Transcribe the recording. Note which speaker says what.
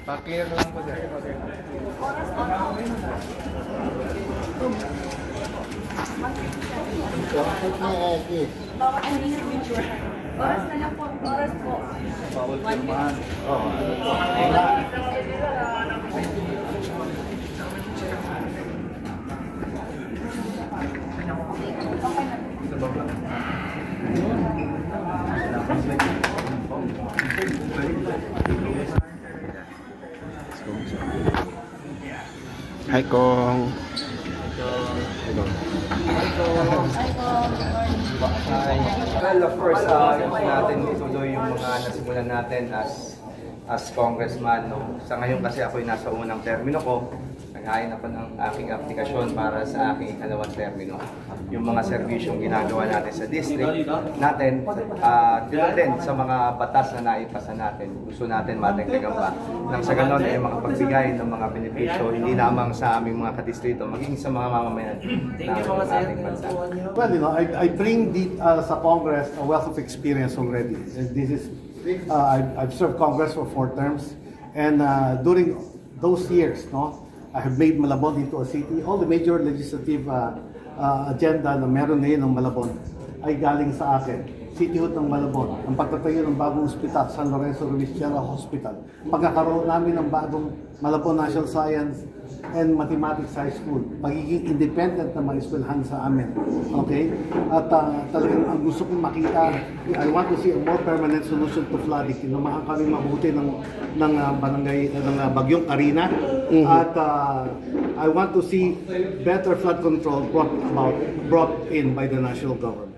Speaker 1: Pa-clear lang po sir.
Speaker 2: Bawat ano yung signature. Oras na lang po. Oras po.
Speaker 1: Bawal
Speaker 2: 1 minute.
Speaker 1: Sa baba.
Speaker 3: Hi Kong.
Speaker 4: Well, of course, natin ituloy yung mga nasimulan natin as congressman. No? Sa ngayon kasi ako'y nasa unang termino ko. Naghain ako ng aking aplikasyon para sa aking ikalawang termino. Yung mga serbisyong ginagawa natin sa district natin, dito din sa mga batas na naipasa natin. Gusto natin madagdagan pa. Nang sa ganon ay mga pagbigay ng mga benepisyo, hindi lamang sa aming mga kadistrito, maging sa mga mamamayan ng ating bansa.
Speaker 5: Well, you know, I bring sa Congress a wealth of experience already. This is, I've served Congress for 4 terms, and during those years, no, I have made Malabon into a city. All the major legislative agenda na meron ngayon ng Malabon ay galing sa akin. Cityhood ng Malabon, ang pagtatayo ng bagong ospital, San Lorenzo Ruiz General Hospital, pagkakaroon namin ng bagong Malabon National Science and Mathematics High School, pagiging independent na mga eskwelahan sa amin. Okay? At talagang ang gusto kong makita, I want to see a more permanent solution to flooding. Inumahan kami mabuti ng barangay, ng Bagyong Karina. At I want to see better flood control brought in by the national government.